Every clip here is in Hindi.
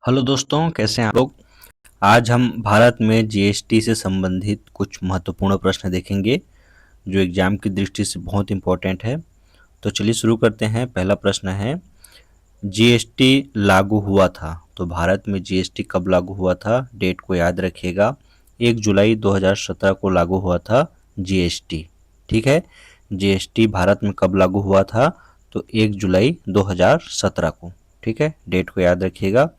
हेलो दोस्तों, कैसे हैं आप लोग। आज हम भारत में जीएसटी से संबंधित कुछ महत्वपूर्ण प्रश्न देखेंगे जो एग्जाम की दृष्टि से बहुत इंपॉर्टेंट है। तो चलिए शुरू करते हैं। पहला प्रश्न है, जीएसटी लागू हुआ था तो भारत में जीएसटी कब लागू हुआ था। डेट को याद रखिएगा, 1 जुलाई 2017 को लागू हुआ था जीएसटी। ठीक है, जीएसटी भारत में कब लागू हुआ था तो 1 जुलाई 2017 को। ठीक है, डेट को याद रखिएगा।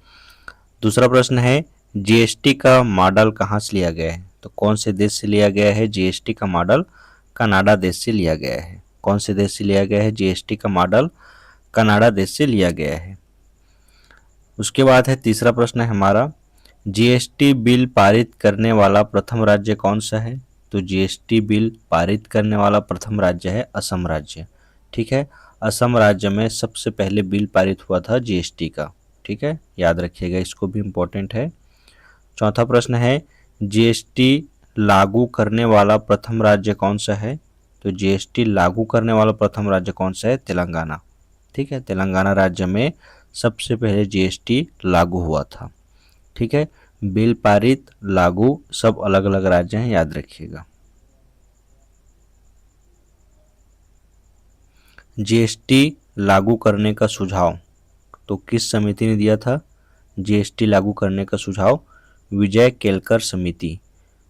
दूसरा प्रश्न है, जीएसटी का मॉडल कहाँ से लिया गया है। तो कौन से देश से लिया गया है जीएसटी का मॉडल। कनाडा देश से लिया गया है। कौन से देश से लिया गया है जीएसटी का मॉडल। कनाडा देश से लिया गया है। उसके बाद है तीसरा प्रश्न है हमारा, जीएसटी बिल पारित करने वाला प्रथम राज्य कौन सा है। तो जीएसटी बिल पारित करने वाला प्रथम राज्य है असम राज्य। ठीक है, असम राज्य में सबसे पहले बिल पारित हुआ था जीएसटी का। ठीक है, याद रखिएगा, इसको भी इम्पोर्टेंट है। चौथा प्रश्न है, जीएसटी लागू करने वाला प्रथम राज्य कौन सा है। तो जीएसटी लागू करने वाला प्रथम राज्य कौन सा है, तेलंगाना। ठीक है, तेलंगाना राज्य में सबसे पहले जीएसटी लागू हुआ था। ठीक है, बिल पारित लागू सब अलग अलग राज्य हैं, याद रखिएगा। जीएसटी लागू करने का सुझाव तो किस समिति ने दिया था। जीएसटी लागू करने का सुझाव विजय केलकर समिति।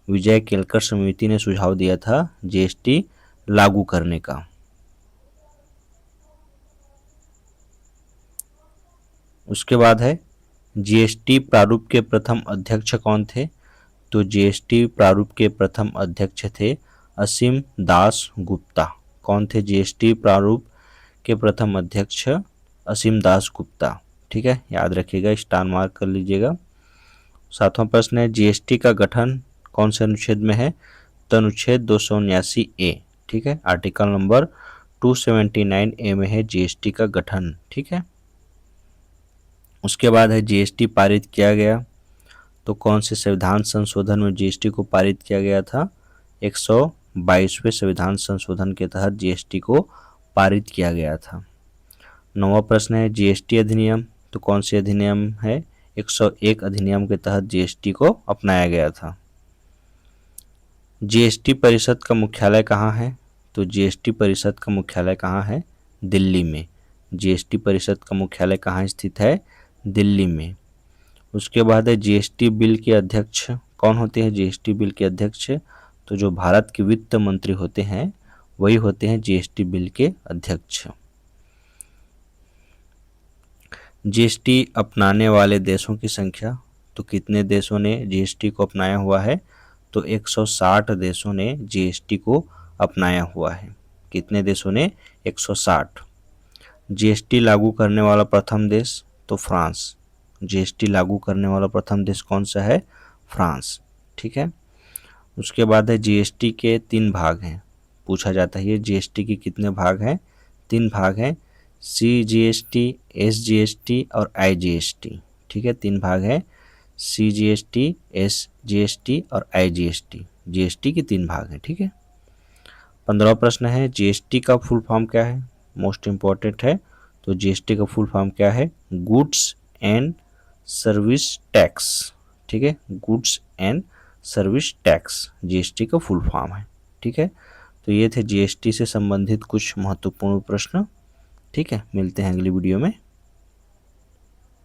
विजय केलकर समिति ने सुझाव दिया था जीएसटी लागू करने का। उसके बाद है, जीएसटी प्रारूप के प्रथम अध्यक्ष कौन थे। तो जीएसटी प्रारूप के प्रथम अध्यक्ष थे असीम दास गुप्ता। कौन थे जीएसटी प्रारूप के प्रथम अध्यक्ष, असीम दास गुप्ता। ठीक है, याद रखिएगा, स्टार मार्क कर लीजिएगा। सातवां प्रश्न है, जीएसटी का गठन कौन से अनुच्छेद में है। तो अनुच्छेद 279 ए। ठीक है, आर्टिकल नंबर 279 ए में है जीएसटी का गठन। ठीक है, उसके बाद है, जीएसटी पारित किया गया तो कौन से संविधान संशोधन में जीएसटी को पारित किया गया था। 122वें संविधान संशोधन के तहत जीएसटी को पारित किया गया था। नौवां प्रश्न है, जीएसटी अधिनियम तो कौन से अधिनियम है। 101 अधिनियम के तहत जीएसटी को अपनाया गया था। जीएसटी परिषद का मुख्यालय कहाँ है। तो जीएसटी परिषद का मुख्यालय कहाँ है, दिल्ली में। जीएसटी परिषद का मुख्यालय कहाँ स्थित है, दिल्ली में। उसके बाद है, जीएसटी बिल के अध्यक्ष कौन होते हैं। जीएसटी बिल के अध्यक्ष तो जो भारत के वित्त मंत्री होते हैं वही होते हैं जीएसटी बिल के अध्यक्ष। जीएसटी अपनाने वाले देशों की संख्या तो कितने देशों ने जीएसटी को अपनाया हुआ है। तो 160 देशों ने जीएसटी को अपनाया हुआ है। कितने देशों ने, 160। जीएसटी लागू करने वाला प्रथम देश तो फ्रांस। जीएसटी लागू करने वाला प्रथम देश कौन सा है, फ्रांस। ठीक है, उसके बाद है, जीएसटी के 3 भाग हैं। पूछा जाता है ये जीएसटी के कितने भाग हैं। 3 भाग हैं, सीजीएसटी, एसजीएसटी और आईजीएसटी। ठीक है, 3 भाग है, सीजीएसटी, एसजीएसटी और आईजीएसटी। जीएसटी के 3 भाग हैं। ठीक है, 15वां प्रश्न है, जीएसटी का फुल फॉर्म क्या है। मोस्ट इंपॉर्टेंट है। तो जीएसटी का फुल फॉर्म क्या है, गुड्स एंड सर्विस टैक्स। ठीक है, goods and service tax GST का फुल फॉर्म है। ठीक है, तो ये थे जीएसटी से संबंधित कुछ महत्वपूर्ण प्रश्न। ठीक है, मिलते हैं अगली वीडियो में।